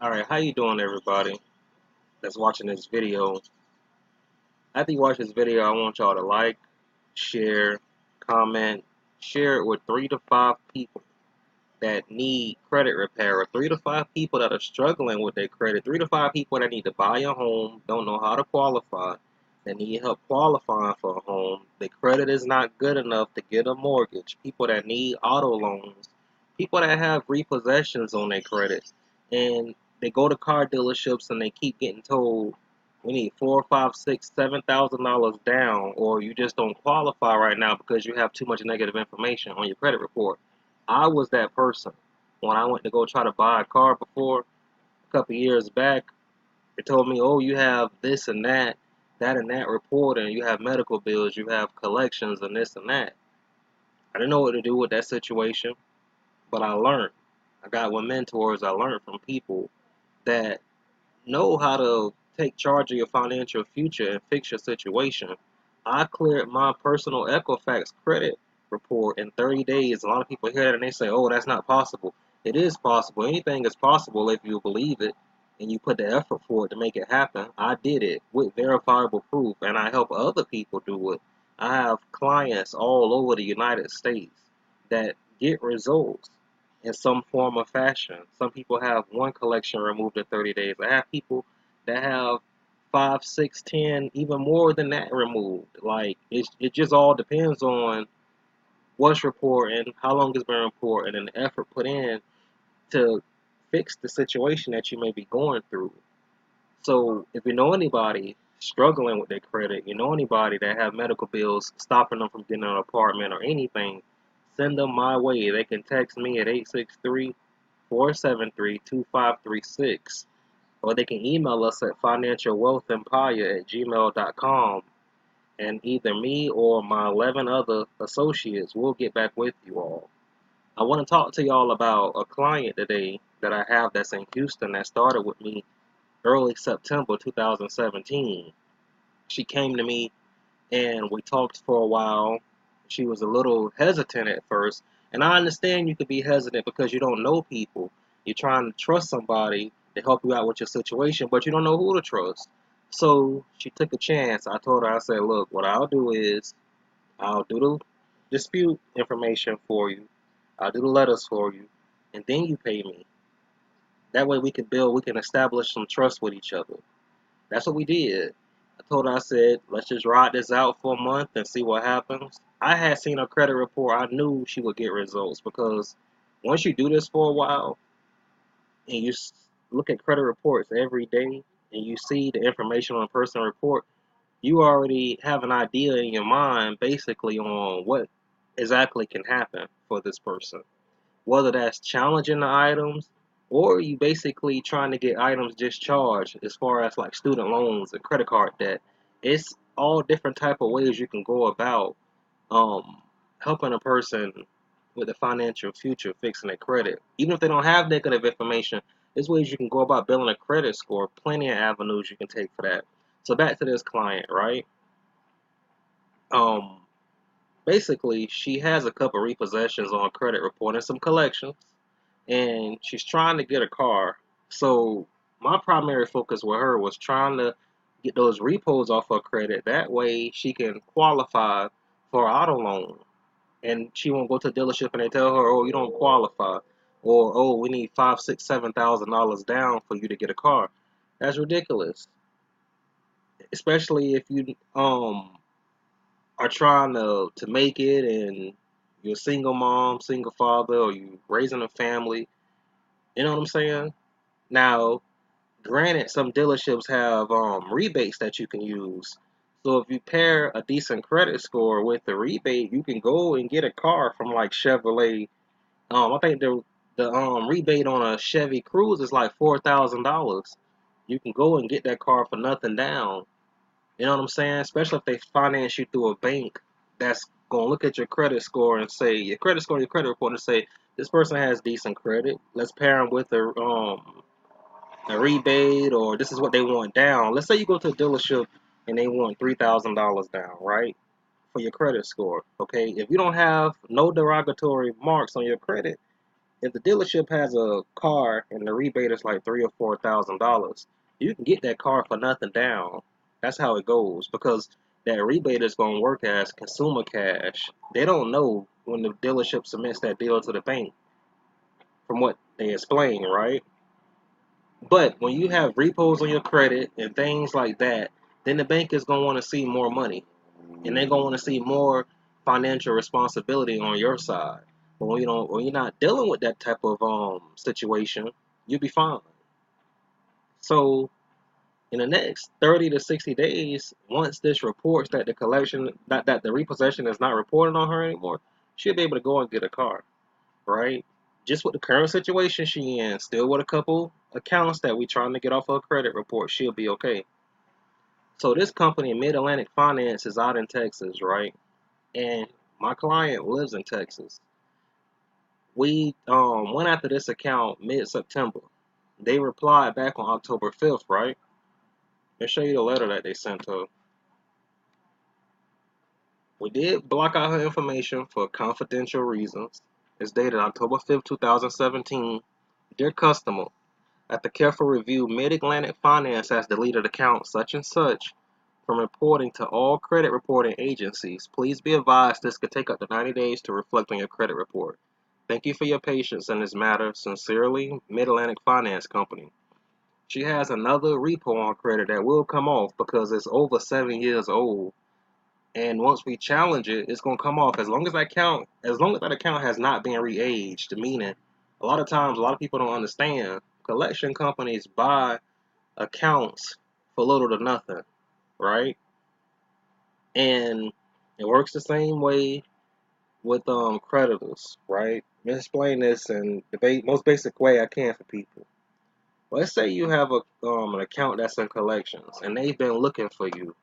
Alright, how you doing everybody that's watching this video? After you watch this video, I want y'all to like, share, comment, share it with 3 to 5 people that need credit repair, or 3 to 5 people that are struggling with their credit, 3 to 5 people that need to buy a home, don't know how to qualify, that need help qualifying for a home. Their credit is not good enough to get a mortgage, people that need auto loans, people that have repossessions on their credit, and they go to car dealerships and they keep getting told we need four, five, six, $7,000 down, or you just don't qualify right now because you have too much negative information on your credit report. I was that person. When I went to go try to buy a car before, a couple years back, they told me, oh, you have this and that and that report, and you have medical bills, you have collections, and this and that. I didn't know what to do with that situation, but I learned. I got with mentors, I learned from people that know how to take charge of your financial future and fix your situation. I cleared my personal Equifax credit report in 30 days. A lot of people hear that and they say, oh, that's not possible. It is possible. Anything is possible if you believe it and you put the effort for it to make it happen. I did it with verifiable proof, and I help other people do it. I have clients all over the United States that get results in some form or fashion. Some people have one collection removed in 30 days. I have people that have five, six, 10, even more than that removed. Like it just all depends on what's reporting, how long it's been reporting, and the effort put in to fix the situation that you may be going through. So if you know anybody struggling with their credit, you know anybody that have medical bills stopping them from getting an apartment or anything, send them my way. They can text me at 863-473-2536, or they can email us at financialwealthempire@gmail.com, and either me or my 11 other associates will get back with you all. I want to talk to y'all about a client today that I have that's in Houston that started with me early September 2017. She came to me and we talked for a while. She was a little hesitant at first, and I understand you could be hesitant because you don't know people. You're trying to trust somebody to help you out with your situation, but you don't know who to trust. So she took a chance. I told her, I said, look, what I'll do is I'll do the dispute information for you, I'll do the letters for you, and then you pay me. That way we can establish some trust with each other. That's what we did. I told her, I said, let's just ride this out for a month and see what happens. I had seen her credit report. I knew she would get results because once you do this for a while and you look at credit reports every day and you see the information on a personal report, you already have an idea in your mind basically on what exactly can happen for this person, whether that's challenging the items or you basically trying to get items discharged as far as like student loans and credit card debt. It's all different type of ways you can go about um, helping a person with a financial future fixing their credit. Even if they don't have negative information, there's ways you can go about building a credit score. Plenty of avenues you can take for that. So back to this client, right? Um, Basically, she has a couple repossessions on credit report and some collections, and she's trying to get a car. So my primary focus with her was trying to get those repos off her credit. That way she can qualify for an auto loan. And she won't go to the dealership and they tell her, oh, you don't qualify. Or, oh, we need five, six, $7,000 down for you to get a car. That's ridiculous. Especially if you are trying to make it and you're a single mom, single father, or you raising a family. You know what I'm saying? Now, granted, some dealerships have rebates that you can use. So if you pair a decent credit score with the rebate, you can go and get a car from like Chevrolet. I think the rebate on a Chevy Cruze is like $4,000. You can go and get that car for nothing down. You know what I'm saying? Especially if they finance you through a bank that's gonna look at your credit score and say your credit score, your credit report, and say this person has decent credit. Let's pair them with a rebate, or this is what they want down. Let's say you go to a dealership and they want $3,000 down, right, for your credit score. Okay, if you don't have no derogatory marks on your credit, if the dealership has a car and the rebate is like $3,000 or $4,000, you can get that car for nothing down. That's how it goes because that rebate is going to work as consumer cash. They don't know when the dealership submits that deal to the bank, from what they explain, right? But when you have repos on your credit and things like that, then the bank is going to want to see more money and they're gonna want to see more financial responsibility on your side. But when you're not dealing with that type of situation, you'll be fine. So in the next 30 to 60 days, once this reports that the collection that the repossession is not reported on her anymore, she'll be able to go and get a car, right? Just with the current situation she in, still with a couple accounts that we trying to get off her credit report, she'll be okay. So this company, Mid Atlantic Finance, is out in Texas, right? And my client lives in Texas. We went after this account mid-September. They replied back on October 5th, right? Let me show you the letter that they sent her. We did block out her information for confidential reasons. It's dated October 5th, 2017. Dear customer, after careful review, Mid-Atlantic Finance has deleted account such and such from reporting to all credit reporting agencies. Please be advised this could take up to 90 days to reflect on your credit report. Thank you for your patience in this matter. Sincerely, Mid-Atlantic Finance Company. She has another repo on credit that will come off because it's over 7 years old. And once we challenge it, it's gonna come off as long as that account has not been re-aged, meaning a lot of times a lot of people don't understand collection companies buy accounts for little to nothing, right? And it works the same way with creditors, right? Let me explain this in the most basic way I can for people. Let's say you have an account that's in collections and they've been looking for you.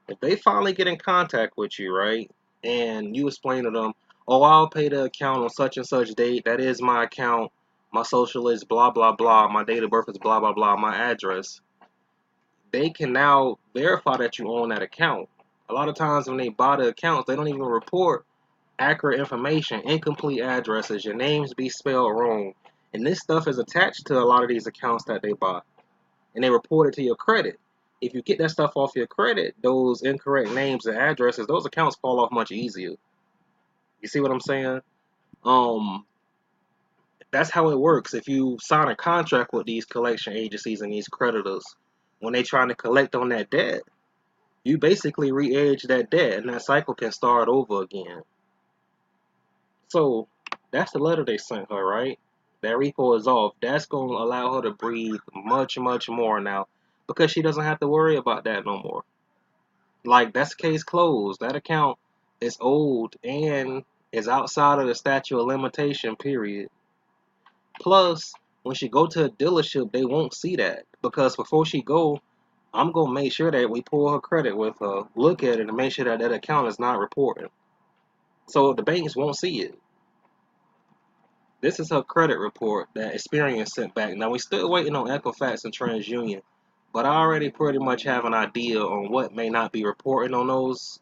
If they finally get in contact with you, right, and you explain to them, oh, I'll pay the account on such and such date. That is my account. My social is blah blah blah. My date of birth is blah blah blah. My address. They can now verify that you own that account. A lot of times when they buy the accounts, they don't even report accurate information, incomplete addresses, your names be spelled wrong. And this stuff is attached to a lot of these accounts that they buy. And they report it to your credit. If you get that stuff off your credit, those incorrect names and addresses, those accounts fall off much easier. You see what I'm saying? Um, that's how it works. If you sign a contract with these collection agencies and these creditors, when they trying to collect on that debt, you basically re-age that debt and that cycle can start over again. So that's the letter they sent her, right? That repo is off. That's going to allow her to breathe much, much more now because she doesn't have to worry about that no more. Like, that's case closed. That account is old and is outside of the statute of limitation period. Plus, when she go to a dealership, they won't see that because before she go, I'm going to make sure that we pull her credit with her, look at it, and make sure that that account is not reported. So the banks won't see it. This is her credit report that Experian sent back. Now, we're still waiting on Equifax and TransUnion, but I already pretty much have an idea on what may not be reporting on those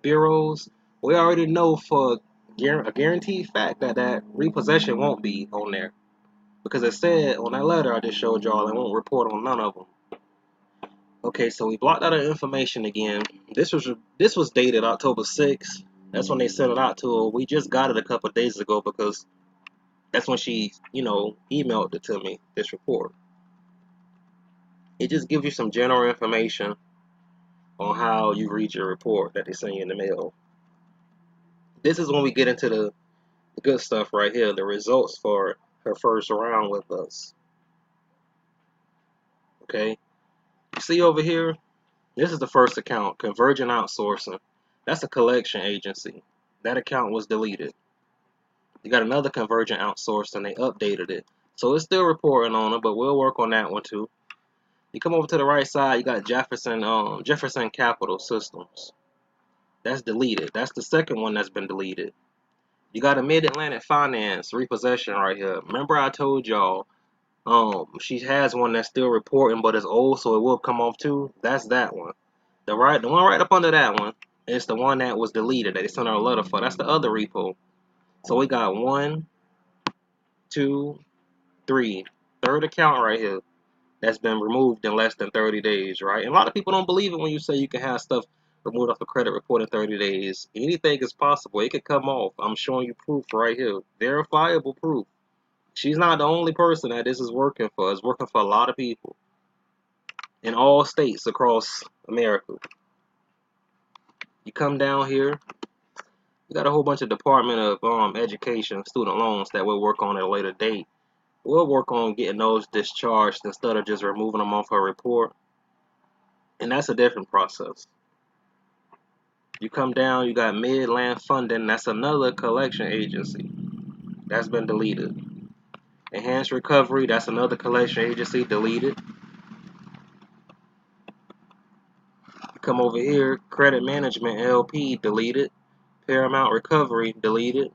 bureaus. We already know for a guaranteed fact that that repossession won't be on there because it said on that letter I just showed y'all it won't report on none of them. Okay, so we blocked out our information again. This was dated October 6th. That's when they sent it out to her. We just got it a couple of days ago because that's when she, emailed it to me, this report. It just gives you some general information on how you read your report that they send you in the mail. This is when we get into the good stuff right here, the results for her first round with us. Okay, you see over here, this is the first account, Convergent Outsourcing. That's a collection agency. That account was deleted. You got another Convergent Outsourcing, they updated it. So it's still reporting on it, but we'll work on that one too. You come over to the right side, you got Jefferson Capital Systems. That's deleted. That's the second one that's been deleted. You got a Mid-Atlantic Finance repossession right here. Remember I told y'all she has one that's still reporting but it's old, so it will come off too. That's that one. The one right up under that one is the one that was deleted that they sent her a letter for. That's the other repo. So we got 1, 2, 3. Third account right here that's been removed in less than 30 days, right? And a lot of people don't believe it when you say you can have stuff removed off a credit report in 30 days. Anything is possible. It could come off. I'm showing you proof right here. Verifiable proof. She's not the only person that this is working for. It's working for a lot of people in all states across America. You come down here, you got a whole bunch of Department of Education student loans that we'll work on at a later date. We'll work on getting those discharged instead of just removing them off her report. And that's a different process. You come down, you got Midland Funding. That's another collection agency that's been deleted. Enhanced Recovery, that's another collection agency deleted. You come over here, Credit Management LP deleted. Paramount Recovery deleted.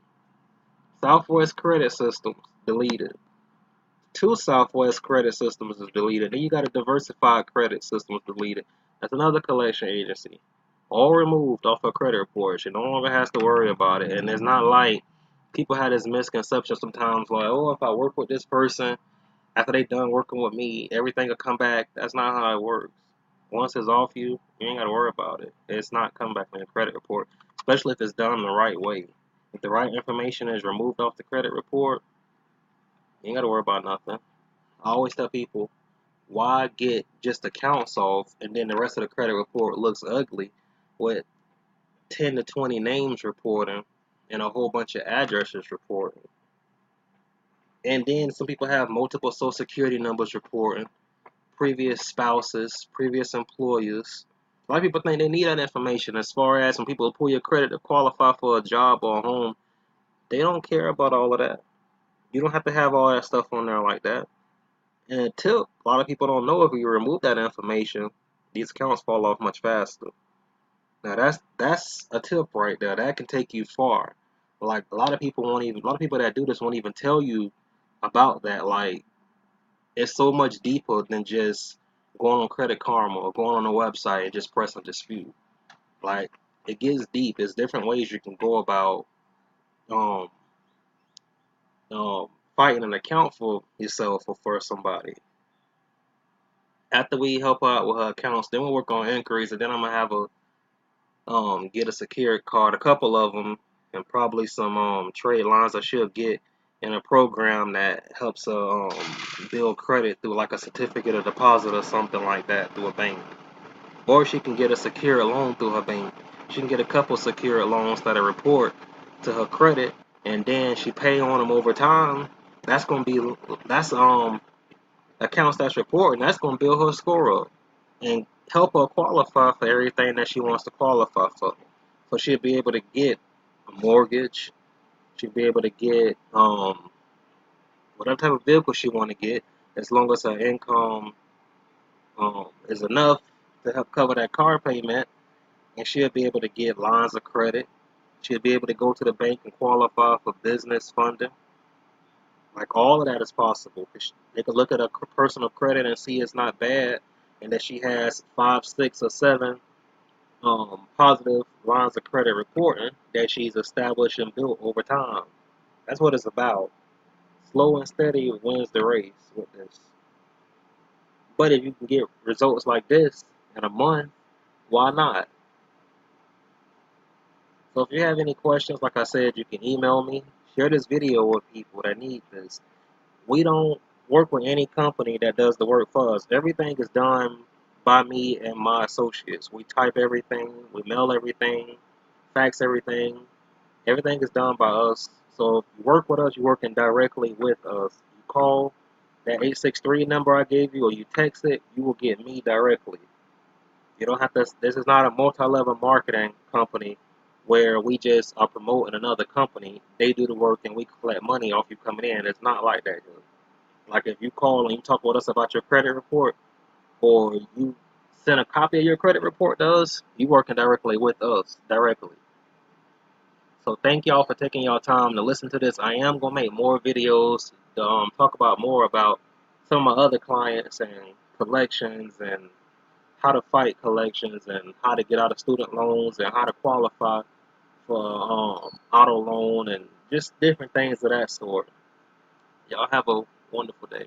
Southwest Credit Systems deleted. 2 Southwest Credit Systems is deleted. Then you got a Diversified Credit Systems deleted. That's another collection agency. All removed off her credit report. She no longer has to worry about it. And it's not like people had this misconception sometimes like, oh, if I work with this person, after they done working with me, everything will come back. That's not how it works. Once it's off you, you ain't got to worry about it. It's not come back in the credit report, especially if it's done the right way. If the right information is removed off the credit report, you ain't got to worry about nothing. I always tell people, why get just accounts off and then the rest of the credit report looks ugly with 10 to 20 names reporting and a whole bunch of addresses reporting. And then some people have multiple social security numbers reporting, previous spouses, previous employers. A lot of people think they need that information as far as when people pull your credit to qualify for a job or a home. They don't care about all of that. You don't have to have all that stuff on there like that. And a tip, a lot of people don't know if you remove that information, these accounts fall off much faster. Now that's a tip right there. That can take you far. Like a lot of people that do this won't even tell you about that. Like it's so much deeper than just going on Credit Karma or going on a website and just pressing dispute. Like it gets deep. There's different ways you can go about um fighting an account for yourself or for somebody. After we help out with her accounts, then we'll work on inquiries, and then I'm gonna have a get a secured card, a couple of them, and probably some trade lines that she'll get in a program that helps her build credit through like a certificate of deposit or something like that through a bank. Or she can get a secured loan through her bank. She can get a couple secured loans that are report to her credit, and then she pay on them over time. That's gonna be that's accounts that's reporting. That's gonna build her score up and help her qualify for everything that she wants to qualify for. So she'll be able to get a mortgage. She'll be able to get whatever type of vehicle she want to get, as long as her income is enough to help cover that car payment, and she'll be able to get lines of credit. She'll be able to go to the bank and qualify for business funding. Like all of that is possible. They could look at her personal credit and see it's not bad, and that she has 5, 6, or 7 positive lines of credit reporting that she's established and built over time. That's what it's about. Slow and steady wins the race with this. But if you can get results like this in a month, why not? So if you have any questions, like I said, you can email me. Share this video with people that need this. We don't work with any company that does the work for us. Everything is done by me and my associates. We type everything, we mail everything, fax everything. Everything is done by us. So if you work with us, you're working directly with us. You call that 863 number I gave you or you text it, you will get me directly. You don't have to, this is not a multi-level marketing company where we just are promoting another company. They do the work and we collect money off you coming in. It's not like that, dude. Like if you call and you talk with us about your credit report or you send a copy of your credit report to us, you working directly with us, directly. So thank y'all for taking y'all time to listen to this. I am going to make more videos to talk about more about some of my other clients and collections and how to fight collections and how to get out of student loans and how to qualify for auto loan and just different things of that sort. Y'all have a wonderful day.